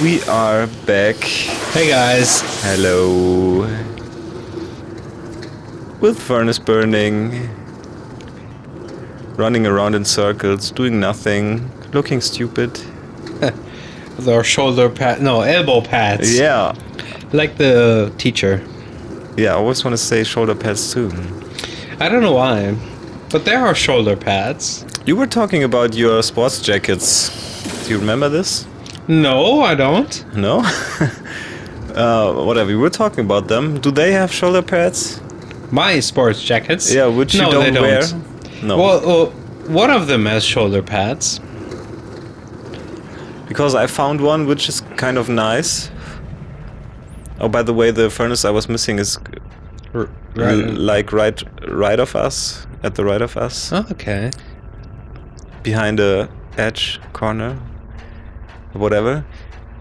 We are back. Hey guys. Hello. With furnace burning. Running around in circles, doing nothing, looking stupid. With our elbow pads. Yeah. Like the teacher. Yeah, I always want to say shoulder pads too. I don't know why, but there are shoulder pads. You were talking about your sports jackets. Do you remember this? No, I don't. No? Whatever, we were talking about them. Do they have shoulder pads? My sports jackets? Yeah, which no, you don't they wear? No. Well, one of them has shoulder pads. Because I found one which is kind of nice. Oh, by the way, the furnace I was missing is right of us, at the right of us. Oh, okay. Behind a edge corner, whatever.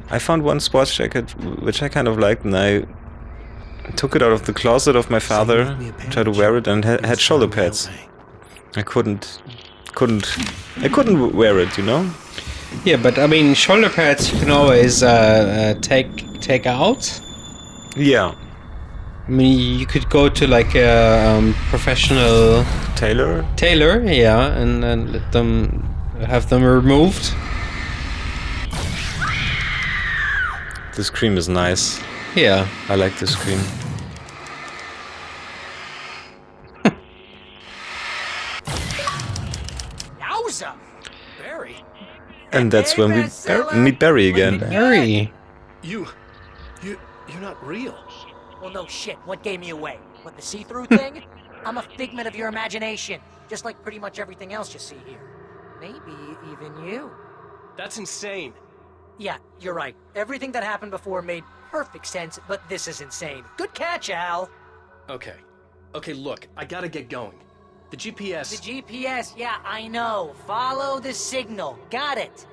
I found one sports jacket which I kind of liked, and I took it out of the closet of my father, tried to wear it, and had shoulder pads. I couldn't wear it, you know. Yeah, but I mean, shoulder pads you can always take out. Yeah. I mean, you could go to like a professional Tailor, yeah, and have them removed. The scream is nice. Yeah. I like the scream. Yowza! Barry. And that's when we meet Barry again. Barry. You're not real. Well, no shit. What gave me away? What, the see-through thing? I'm a figment of your imagination, just like pretty much everything else you see here. Maybe even you. That's insane. Yeah, you're right. Everything that happened before made perfect sense, but this is insane. Good catch, Al. Okay, look, I gotta get going. The GPS... The GPS, yeah, I know. Follow the signal. Got it.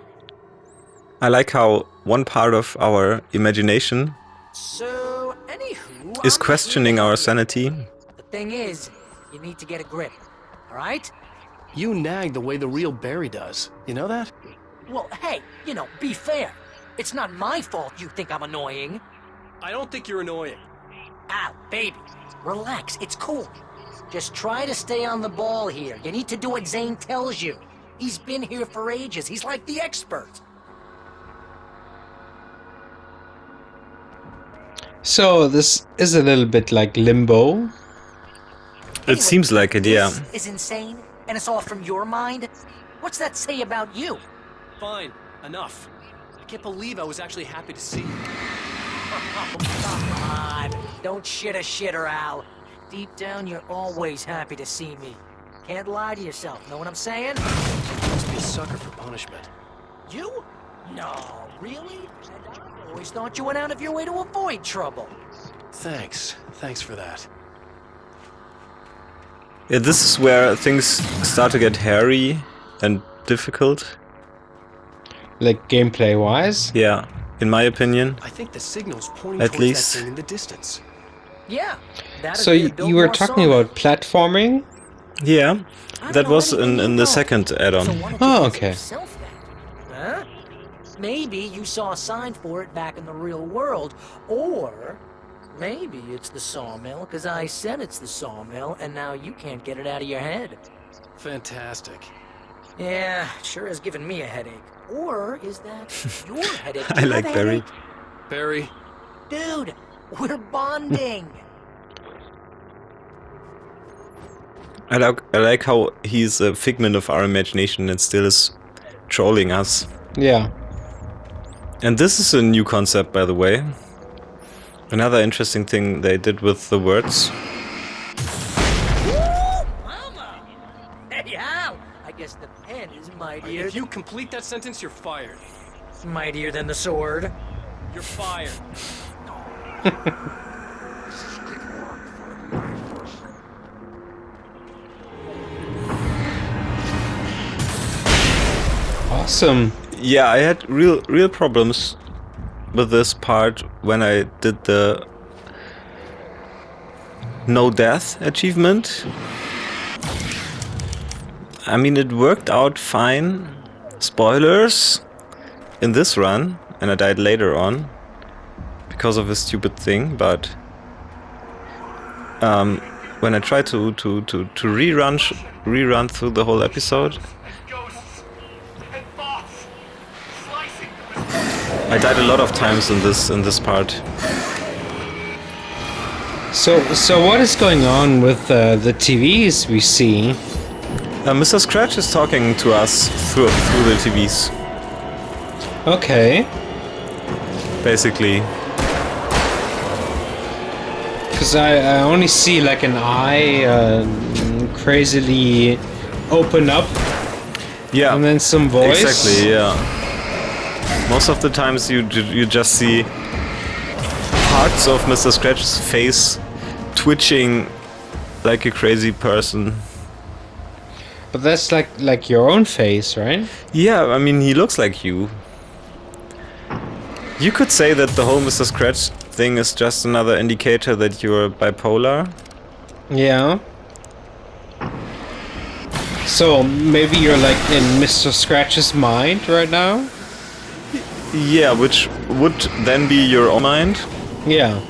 I like how one part of our imagination So, anywho... is I'm questioning here. our sanity. The thing is, you need to get a grip, alright? You nag the way the real Barry does. You know that? Well, hey, be fair. It's not my fault you think I'm annoying. I don't think you're annoying. Al, baby, relax, it's cool. Just try to stay on the ball here. You need to do what Zane tells you. He's been here for ages. He's like the expert. So this is a little bit like Limbo. It seems like it, yeah. This is insane, and it's all from your mind? What's that say about you? Fine, enough. I can't believe I was actually happy to see you. Oh, come on. Don't shit a shitter, Al. Deep down, you're always happy to see me. Can't lie to yourself, know what I'm saying? You must be a sucker for punishment. You? No, really? And I always thought you went out of your way to avoid trouble. Thanks for that. Yeah, this is where things start to get hairy and difficult. Like gameplay wise. Yeah, in my opinion. I think the signal's pointing At towards least. that thing in the distance. Yeah. So you were talking about platforming? Yeah, that was in the second add-on. Oh, okay. Huh? Maybe you saw a sign for it back in the real world, or maybe it's the sawmill, because I said it's the sawmill, and now you can't get it out of your head. Fantastic. Yeah, sure has given me a headache. Or is that your headache? I like Barry. Barry. Dude, we're bonding. I like how he's a figment of our imagination and still is trolling us. Yeah. And this is a new concept, by the way. Another interesting thing they did with the words. Woo, mama! Hey, Al, I guess the pen is mightier. If you complete that sentence, you're fired. Mightier than the sword. You're fired. Awesome. Yeah, I had real problems with this part when I did the no death achievement. I mean, it worked out fine. Spoilers in this run. and I died later on because of a stupid thing. But when I tried to rerun through the whole episode, I died a lot of times in this part. So what is going on with the TVs we see? Mr. Scratch is talking to us through the TVs, Okay. basically. Because I only see like an eye crazily open up Yeah, and then some voice. exactly. Yeah. Most of the times you just see parts of Mr. Scratch's face twitching like a crazy person. But that's like your own face, right? Yeah, I mean, he looks like you. You could say that the whole Mr. Scratch thing is just another indicator that you're bipolar. Yeah. So maybe you're like in Mr. Scratch's mind right now? Yeah, which would then be your own mind, Yeah.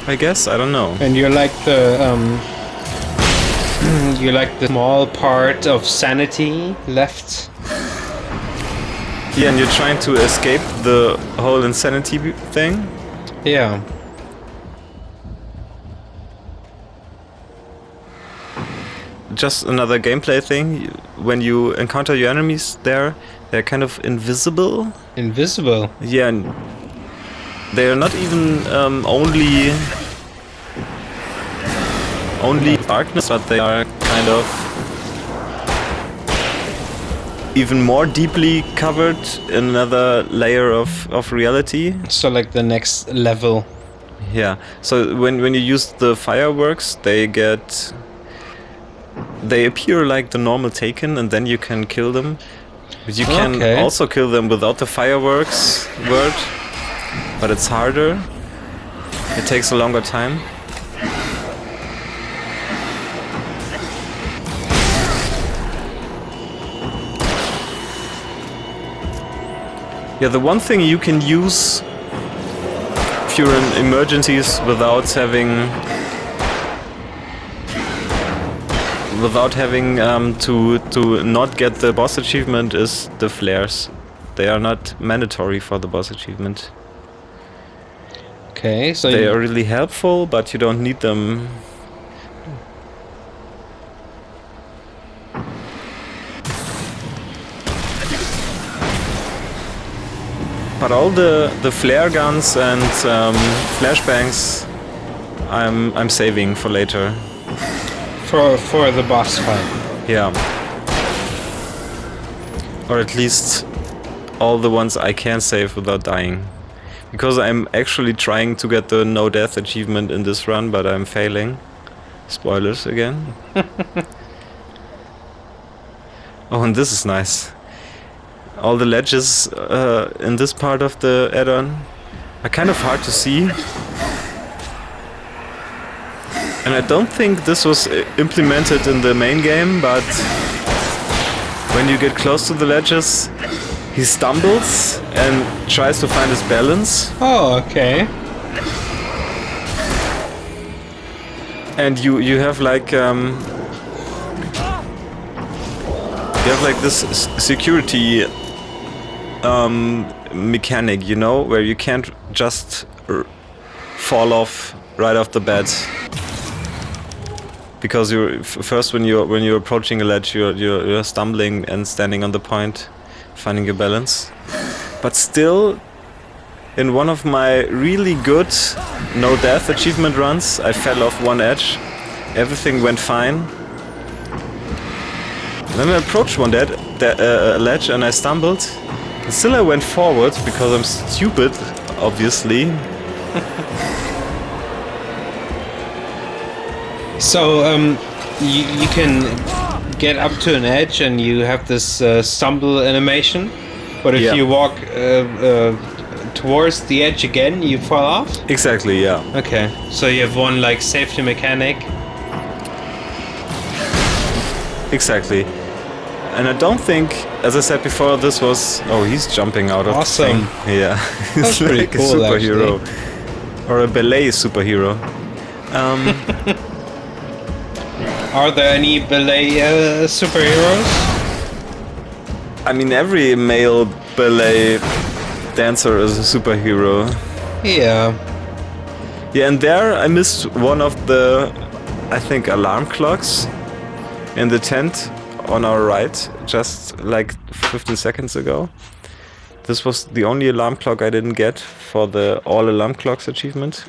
I guess. I don't know. And you're like the small part of sanity left. Yeah, and you're trying to escape the whole insanity thing. Yeah. Just another gameplay thing. When you encounter your enemies there, they're kind of invisible. Invisible. Yeah, and they're not even only darkness, but they are kind of even more deeply covered in another layer of reality. So like the next level. Yeah. So when you use the fireworks, they appear like the normal Taken, and then you can kill them. But you can Okay. also kill them without the fireworks word, but it's harder. It takes a longer time. Yeah, the one thing you can use if you're in emergencies without having to not get the boss achievement is the flares. They are not mandatory for the boss achievement. Okay, so They are really helpful, but you don't need them. But all the flare guns and flashbangs, I'm saving for later. for the boss fight. Yeah. Or at least all the ones I can save without dying. Because I'm actually trying to get the no death achievement in this run, but I'm failing. Spoilers again. Oh, and this is nice. All the ledges in this part of the add-on are kind of hard to see. And I don't think this was implemented in the main game, but when you get close to the ledges, he stumbles and tries to find his balance. Oh, okay. And you have like this security mechanic, you know, where you can't just fall off right off the bat. Because you're first when you're approaching a ledge, you're stumbling and standing on the point, finding your balance. But still, in one of my really good no death achievement runs, I fell off one edge. Everything went fine. Then I approached one ledge and I stumbled. And still I went forward because I'm stupid, obviously. So you can get up to an edge and you have this stumble animation, but if Yeah. you walk towards the edge again, you fall off? Exactly, yeah. Okay, so you have one like safety mechanic. Exactly. And I don't think, as I said before, this was... Oh, he's jumping out of Awesome. the thing. Yeah. That's He's pretty like cool, a superhero. actually. Or a ballet superhero. Are there any ballet superheroes? I mean, every male ballet dancer is a superhero. Yeah. Yeah, and there I missed one of the, I think, alarm clocks in the tent on our right, just like 15 seconds ago. This was the only alarm clock I didn't get for the all alarm clocks achievement.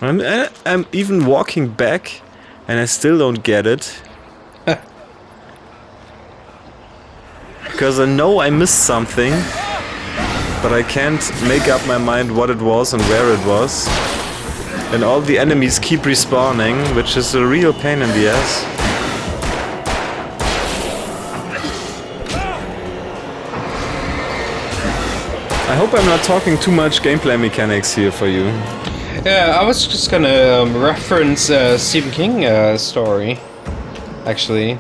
I'm even walking back and I still don't get it. Because I know I missed something, but I can't make up my mind what it was and where it was. And all the enemies keep respawning, which is a real pain in the ass. I hope I'm not talking too much gameplay mechanics here for you. Yeah, I was just gonna reference Stephen King story, actually.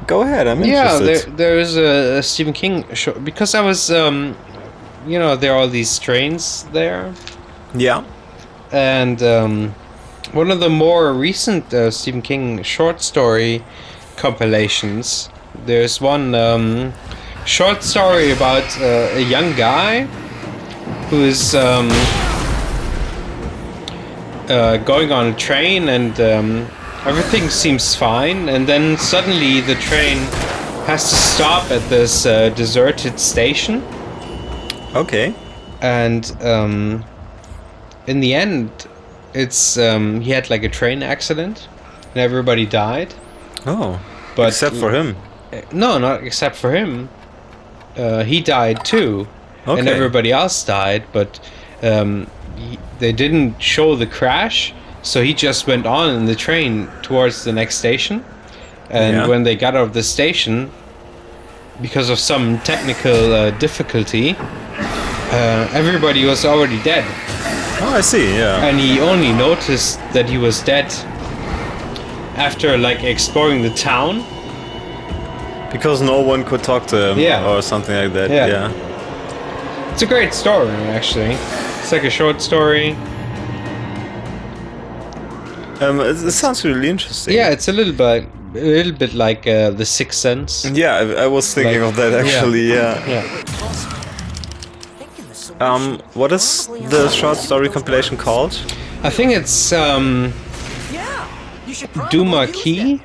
Go ahead, I'm Yeah, interested. there is a Stephen King show, because I was, you know, there are all these trains there, Yeah. and one of the more recent Stephen King short story compilations, there's one short story about a young guy who is going on a train, and everything seems fine, and then suddenly the train has to stop at this deserted station, Okay. and in the end it's he had like a train accident and everybody died, Oh. but Except for him. no, not except for him. He died too, and Okay. everybody else died, but they didn't show the crash, so he just went on in the train towards the next station. And Yeah. when they got out of the station, because of some technical difficulty, everybody was already dead. Oh, I see, yeah. And he only noticed that he was dead after like exploring the town. Because no one could talk to him Yeah. or something like that. Yeah. Yeah. It's a great story, actually. It's like a short story. It sounds really interesting. Yeah, it's a little bit like The Sixth Sense. Yeah, I was thinking Like- of that actually, yeah. Yeah. What is the short story compilation called? I think it's Yeah, you should probably use Dumarquis.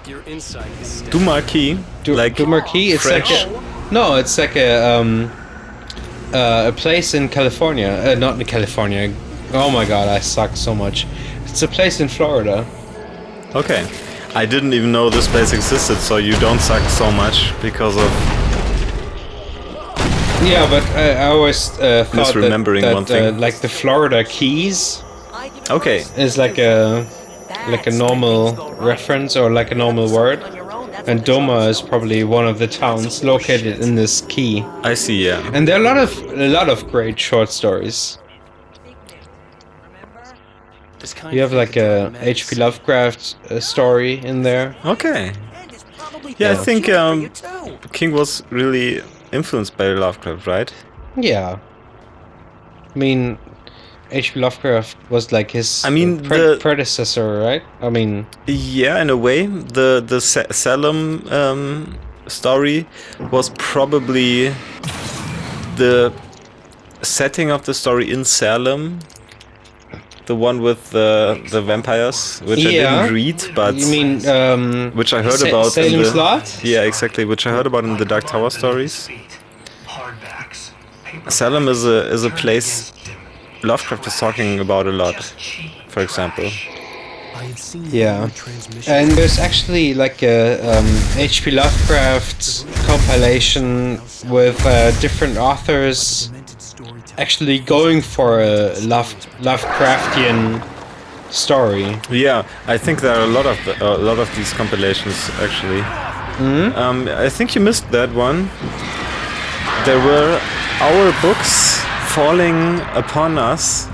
Your insight is stellar. Dumarquis. Like Dumarquis. It's French? like it's like a place in California. Not in California. Oh my god, I suck so much. It's a place in Florida. Okay. I didn't even know this place existed, so you don't suck so much because of... Yeah, but I always thought Misremembering that one thing. like the Florida Keys Okay. is like a normal reference or like a normal word, and Doma is probably one of the towns located in this key. I see, yeah. And there are a lot of great short stories. This kind You of have like thing a drives me H.P. Lovecraft story in there. Okay. Yeah, I think King was really influenced by Lovecraft, right? Yeah. I mean, H.P. Lovecraft was like his predecessor, right? I mean, Yeah, in a way. The Salem story was probably the setting of the story in Salem. The one with the vampires, which I didn't read, but you mean which I heard about in Salem's the Lot? yeah, exactly, which I heard about in the Dark Tower stories. Salem is a place Lovecraft is talking about a lot, for example. Yeah, and there's actually like a H.P. Lovecraft compilation with different authors actually going for a Lovecraftian story. Yeah, I think there are a lot of these compilations actually. I think you missed that one. There were our books falling upon us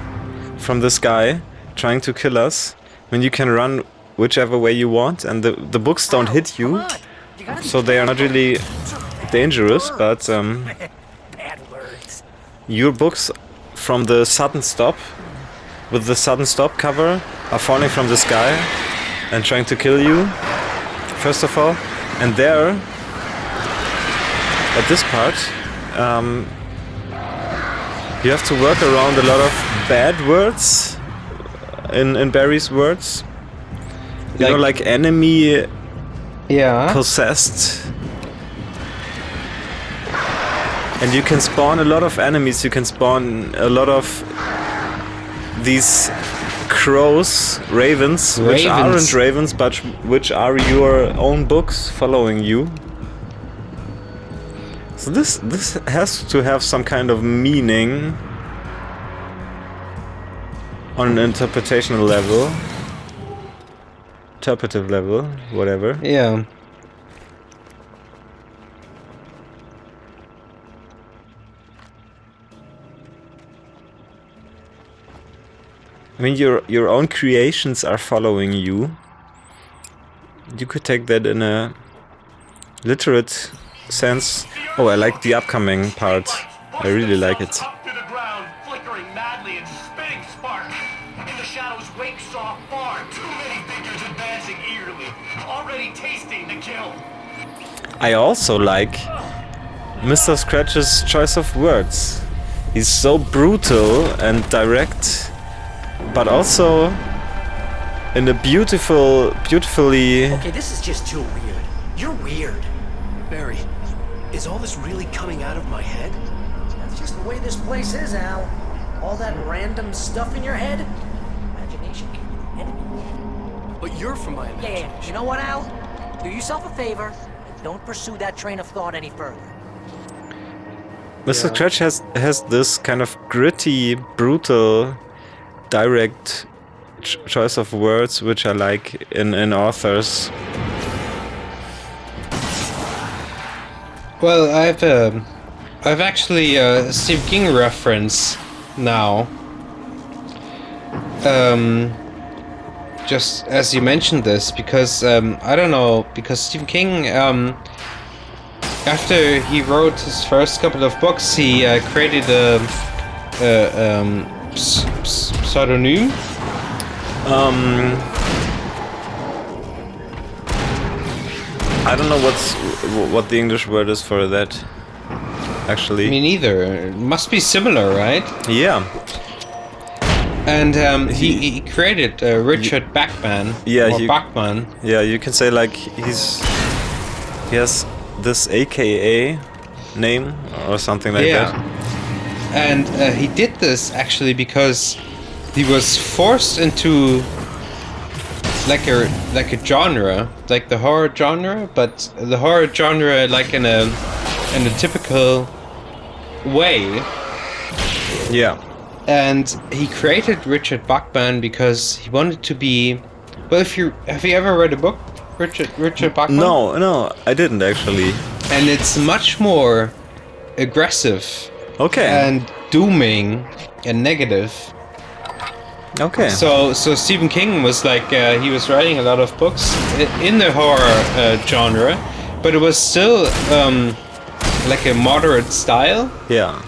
from the sky, trying to kill us. When you can run whichever way you want, and the books don't hit you, so they are not really dangerous, but Bad words. your books from the sudden stop, with the sudden stop cover, are falling from the sky and trying to kill you, first of all. And there, at this part, you have to work around a lot of bad words in Barry's words. You know, like enemy, Yeah. possessed. And you can spawn a lot of enemies, you can spawn a lot of these crows, ravens, which aren't ravens, but which are your own books following you. So this has to have some kind of meaning on an interpretative level, whatever. Yeah. I mean, your own creations are following you. You could take that in a literate sense. Oh, I like the upcoming part. I really like it. Up to the ground, flickering madly and spitting sparks. In the shadows wake saw far too many figures advancing eagerly, already tasting the kill. I also like Mr. Scratch's choice of words. He's so brutal and direct, but also in a beautifully... Okay, this is just too weird. You're weird. Barry, is all this really coming out of my head? That's just the way this place is, Al. All that random stuff in your head. Imagination can be the enemy. But you're from my imagination. Yeah. You know what, Al? Do yourself a favor and don't pursue that train of thought any further. Mr. Scratch has this kind of gritty, brutal, direct choice of words, which I like in authors. Well, I've actually a Stephen King reference now. Just as you mentioned this, because I don't know, because Stephen King, after he wrote his first couple of books, he created a pseudonym. I don't know what the English word is for that, actually. Me neither. It must be similar, right? Yeah. And he created Richard Bachman. Yeah, or Bachman. Yeah, you can say like he has this AKA name or something like that. And he did this actually because he was forced into like a genre, like the horror genre, but the horror genre like in a typical way. Yeah. And he created Richard Bachman because he wanted to be. Well, have you ever read a book, Richard Bachman? No, I didn't actually. And it's much more aggressive. Okay. And dooming and negative. Okay. So Stephen King was like he was writing a lot of books in the horror genre, but it was still like a moderate style. Yeah.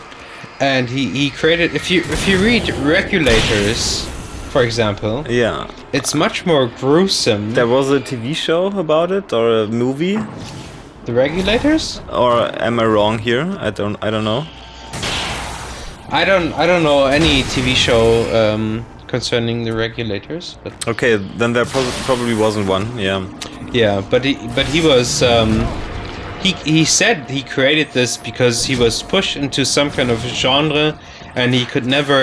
And he created, if you read Regulators, for example, Yeah. it's much more gruesome. There was a TV show about it or a movie, The Regulators? or am I wrong here? I don't know. I don't know any TV show concerning The Regulators, but Okay, then there probably wasn't one. Yeah. yeah, but he was he said he created this because he was pushed into some kind of genre and he could never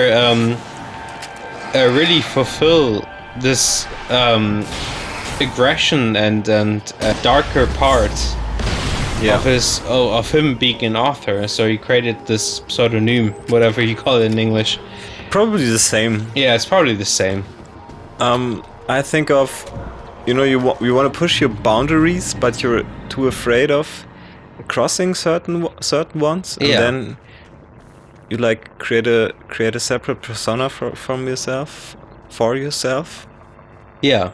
really fulfill this aggression and a darker part of him being an author. So he created this pseudonym, whatever you call it in English. Probably the same. Yeah, it's probably the same. I think of, you want to push your boundaries, but you're too afraid of crossing certain ones, and then you like create a separate persona from yourself, for yourself. Yeah.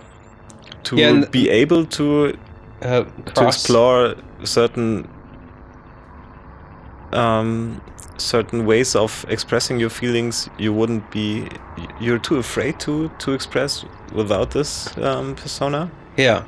To be able to to cross. explore certain certain ways of expressing your feelings you're too afraid to express without this persona. Yeah.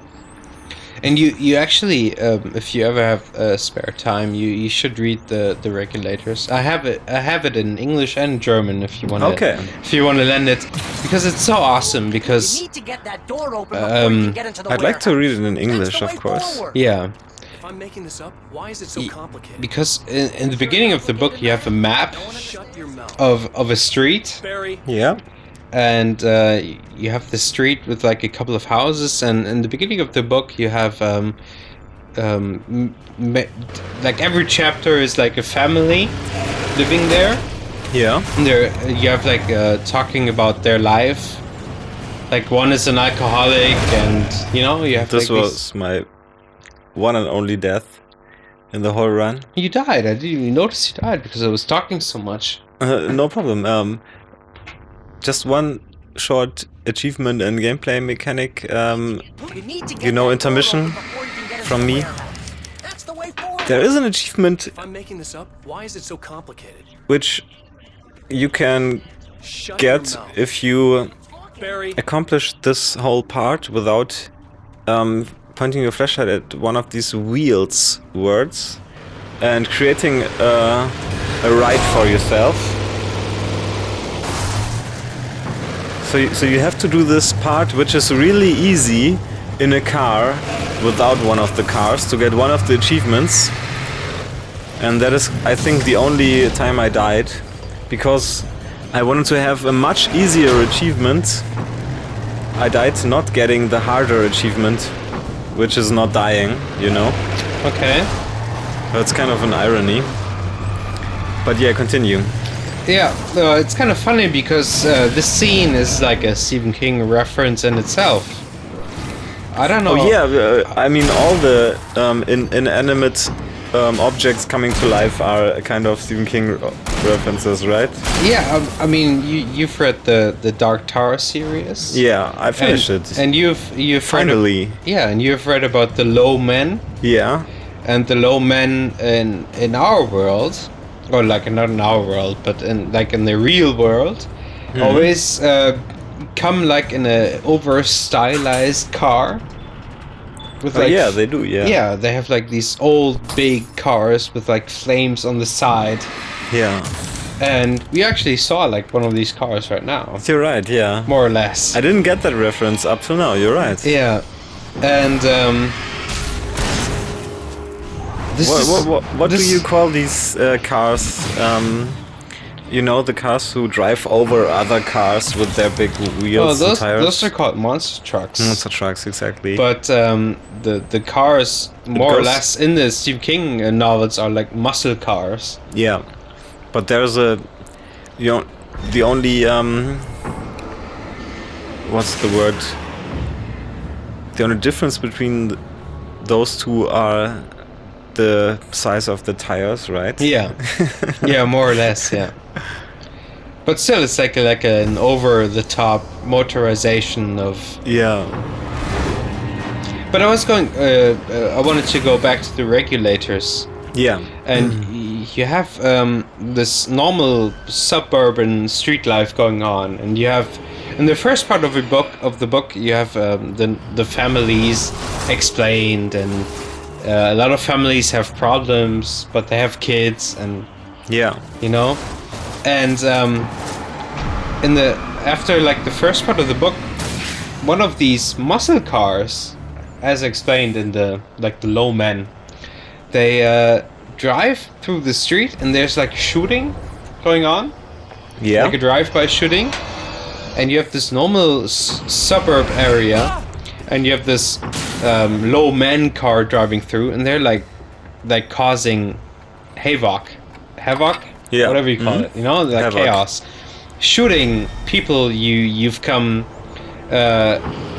And you actually, if you ever have spare time, you should read the regulators. I have it in English and German if you want to lend it, because it's so awesome. You Because need to get that door open before you can get into the I'd like to read it in warehouse. English, That's the of way course. forward. yeah, If I'm making this up, why is it so complicated? because in the beginning of the book you have a map Shut your mouth. of a street, Barry, Yeah. and you have the street with like a couple of houses, and in the beginning of the book you have like every chapter is like a family living there. Yeah. And there you have like talking about their life. Like one is an alcoholic, and you have This like was my one and only death in the whole run. You died. I didn't even notice you died because I was talking so much. No problem. Just one short achievement and gameplay mechanic. You need to get You know, that door intermission open before you can get into from the me. warehouse. That's the way forward. There is an achievement if I'm making this up, why is it so complicated? which you can Shut get your mouth. if you Barry, accomplish this whole part without pointing your flashlight at one of these wheels words and creating a ride for yourself. So you have to do this part, which is really easy in a car without one of the cars, to get one of the achievements. And that is, I think, the only time I died, because I wanted to have a much easier achievement. I died not getting the harder achievement, which is not dying, you know? Okay. That's kind of an irony. But yeah, continue. Yeah, it's kind of funny because this scene is like a Stephen King reference in itself. I don't know. Oh yeah, I mean all the inanimate objects coming to life are kind of Stephen King references, right? Yeah, I mean you've read the Dark Tower series. Yeah, I finished it. And you've Finally. and you've read about the low men. Yeah. And the low men in our world, or like not in our world, but in the real world, always come like in a over stylized car. With Yeah, they do, yeah. Yeah, they have like these old big cars with like flames on the side. Yeah. And we actually saw like one of these cars right now. You're right, yeah. More or less. I didn't get that reference up till now, you're right. Yeah. And What do you call these cars? You know, the cars who drive over other cars with their big wheels and tires? Those are called monster trucks. Monster trucks, exactly. But the cars, more or less, in the Stephen King novels are like muscle cars. Yeah, but there's the only what's the word? The only difference between those two are the size of the tires, right? Yeah, yeah, more or less, yeah. But still, it's like an over-the-top motorization of. Yeah. But I wanted to go back to the regulators. Yeah. And you have this normal suburban street life going on, and you have in the first part of the book you have the families explained, and a lot of families have problems, but they have kids, and yeah, and after like the first part of the book, one of these muscle cars, as explained in the low men, they drive through the street and there's like shooting going on. Yeah. Like a drive-by shooting. And you have this normal suburb area, and you have this low men car driving through, and they're like causing havoc, yeah, whatever you call it, like havoc. chaos, shooting people you've come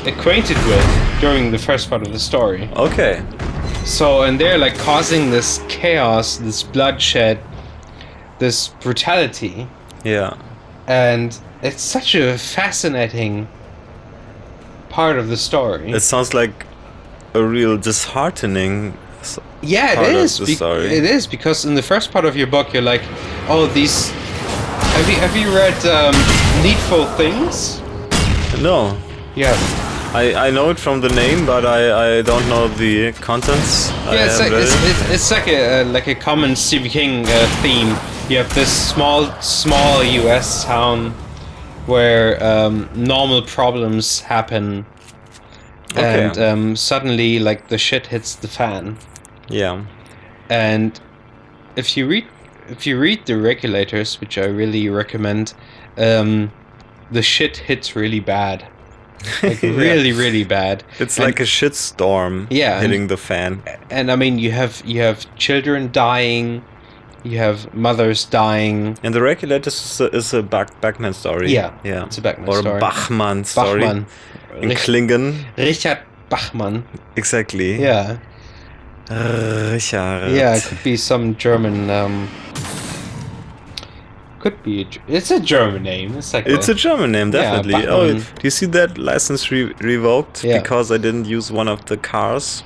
acquainted with during the first part of the story. Okay. So, and they're like causing this chaos, this bloodshed, this brutality. Yeah. And it's such a fascinating part of the story. It sounds like a real disheartening. Yeah, part it of is. the story. It is because in the first part of your book, you're like, oh, these. Have you read Needful Things? No, Yeah. I know it from the name, but I don't know the contents. Yeah, it's like a common Stephen King theme. You have this small U.S. town where normal problems happen, Okay. and suddenly like the shit hits the fan. Yeah. And if you read the Regulators, which I really recommend, the shit hits really bad. Like Yeah. really bad. It's And- like a shitstorm Yeah, hitting the fan. and I mean you have children dying, you have mothers dying. And the Regulators is a Bachmann story. Yeah, Yeah. it's a Bachmann or story. a Bachmann story. Bachmann. In Klingen. Richard Bachmann. Exactly. Yeah. Richard. Yeah, it could be some German. Could be. It's a German name. It's like. It's a German name, definitely. Yeah, oh, Bachmann. do you see that license revoked Yeah. because I didn't use one of the cars?